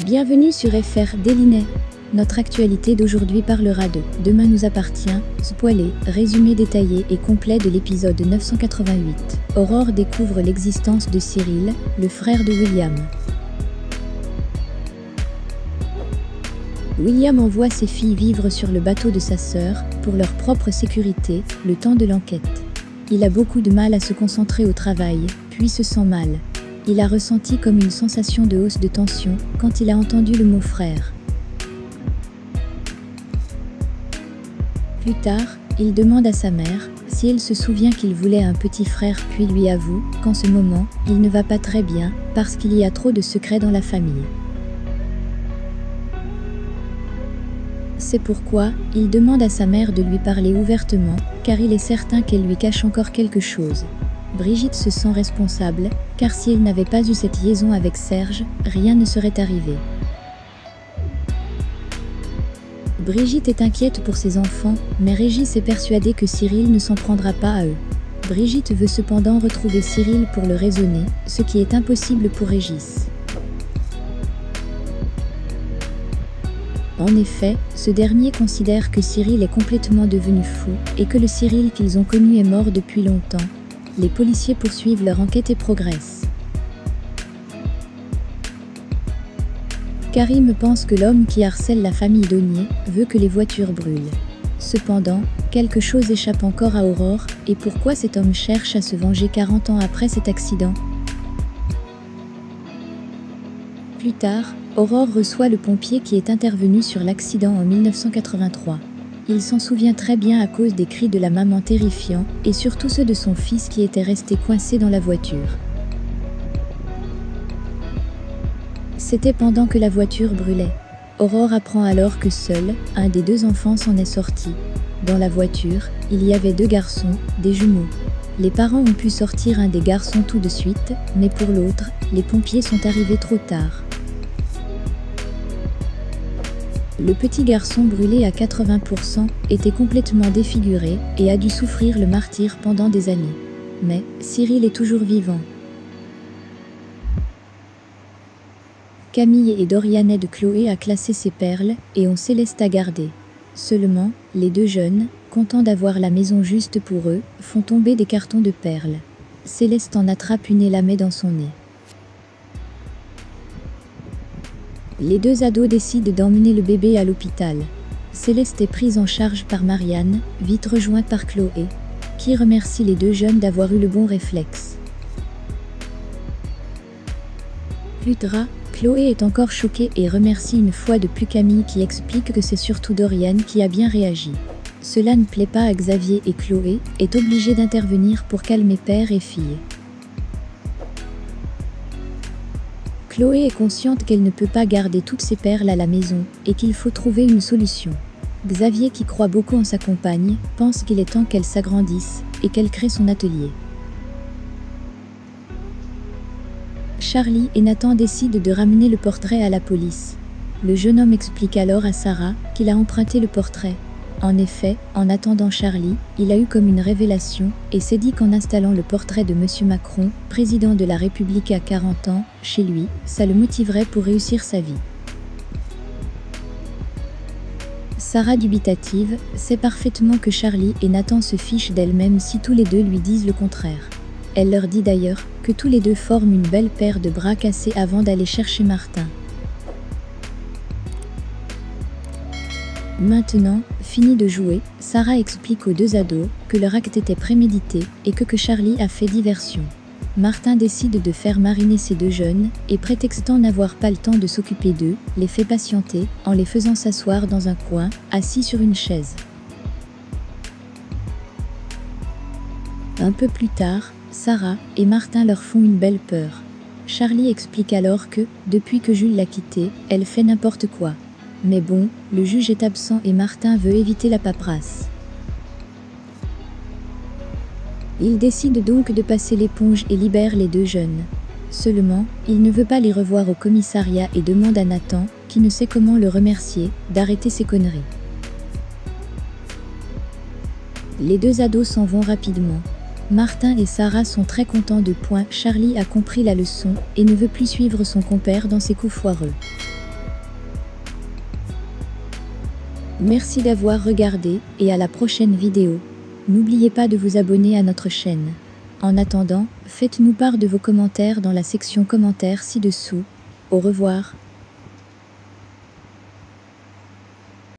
Bienvenue sur FR Délinet. Notre actualité d'aujourd'hui parlera de « Demain nous appartient », spoilé, résumé détaillé et complet de l'épisode 988. Aurore découvre l'existence de Cyril, le frère de William. William envoie ses filles vivre sur le bateau de sa sœur, pour leur propre sécurité, le temps de l'enquête. Il a beaucoup de mal à se concentrer au travail, puis se sent mal. Il a ressenti comme une sensation de hausse de tension quand il a entendu le mot frère. Plus tard, il demande à sa mère si elle se souvient qu'il voulait un petit frère puis lui avoue qu'en ce moment, il ne va pas très bien parce qu'il y a trop de secrets dans la famille. C'est pourquoi il demande à sa mère de lui parler ouvertement car il est certain qu'elle lui cache encore quelque chose. Brigitte se sent responsable, car si elle n'avait pas eu cette liaison avec Serge, rien ne serait arrivé. Brigitte est inquiète pour ses enfants, mais Régis est persuadé que Cyril ne s'en prendra pas à eux. Brigitte veut cependant retrouver Cyril pour le raisonner, ce qui est impossible pour Régis. En effet, ce dernier considère que Cyril est complètement devenu fou, et que le Cyril qu'ils ont connu est mort depuis longtemps. Les policiers poursuivent leur enquête et progressent. Karim pense que l'homme qui harcèle la famille Donier veut que les voitures brûlent. Cependant, quelque chose échappe encore à Aurore, et pourquoi cet homme cherche à se venger 40 ans après cet accident? Plus tard, Aurore reçoit le pompier qui est intervenu sur l'accident en 1983. Il s'en souvient très bien à cause des cris de la maman terrifiants, et surtout ceux de son fils qui était resté coincé dans la voiture. C'était pendant que la voiture brûlait. Aurore apprend alors que seul, un des deux enfants s'en est sorti. Dans la voiture, il y avait deux garçons, des jumeaux. Les parents ont pu sortir un des garçons tout de suite, mais pour l'autre, les pompiers sont arrivés trop tard. Le petit garçon brûlé à 80% était complètement défiguré et a dû souffrir le martyre pendant des années. Mais Cyril est toujours vivant. Camille et Dorian aident Chloé à classer ses perles et ont Céleste à garder. Seulement, les deux jeunes, contents d'avoir la maison juste pour eux, font tomber des cartons de perles. Céleste en attrape une et la met dans son nez. Les deux ados décident d'emmener le bébé à l'hôpital. Céleste est prise en charge par Marianne, vite rejointe par Chloé, qui remercie les deux jeunes d'avoir eu le bon réflexe. Plus tard, Chloé est encore choquée et remercie une fois de plus Camille qui explique que c'est surtout Dorian qui a bien réagi. Cela ne plaît pas à Xavier et Chloé est obligée d'intervenir pour calmer père et fille. Chloé est consciente qu'elle ne peut pas garder toutes ses perles à la maison et qu'il faut trouver une solution. Xavier, qui croit beaucoup en sa compagne, pense qu'il est temps qu'elle s'agrandisse et qu'elle crée son atelier. Charlie et Nathan décident de ramener le portrait à la police. Le jeune homme explique alors à Sarah qu'il a emprunté le portrait. En effet, en attendant Charlie, il a eu comme une révélation et s'est dit qu'en installant le portrait de Monsieur Macron, président de la République à 40 ans, chez lui, ça le motiverait pour réussir sa vie. Sarah, dubitative, sait parfaitement que Charlie et Nathan se fichent d'elle-même si tous les deux lui disent le contraire. Elle leur dit d'ailleurs que tous les deux forment une belle paire de bras cassés avant d'aller chercher Martin. Maintenant, fini de jouer, Sarah explique aux deux ados que leur acte était prémédité et que Charlie a fait diversion. Martin décide de faire mariner ces deux jeunes et, prétextant n'avoir pas le temps de s'occuper d'eux, les fait patienter en les faisant s'asseoir dans un coin, assis sur une chaise. Un peu plus tard, Sarah et Martin leur font une belle peur. Charlie explique alors que, depuis que Jules l'a quittée, elle fait n'importe quoi. Mais bon, le juge est absent et Martin veut éviter la paperasse. Il décide donc de passer l'éponge et libère les deux jeunes. Seulement, il ne veut pas les revoir au commissariat et demande à Nathan, qui ne sait comment le remercier, d'arrêter ses conneries. Les deux ados s'en vont rapidement. Martin et Sarah sont très contents de Charlie a compris la leçon et ne veut plus suivre son compère dans ses coups foireux. Merci d'avoir regardé et à la prochaine vidéo. N'oubliez pas de vous abonner à notre chaîne. En attendant, faites-nous part de vos commentaires dans la section commentaires ci-dessous. Au revoir.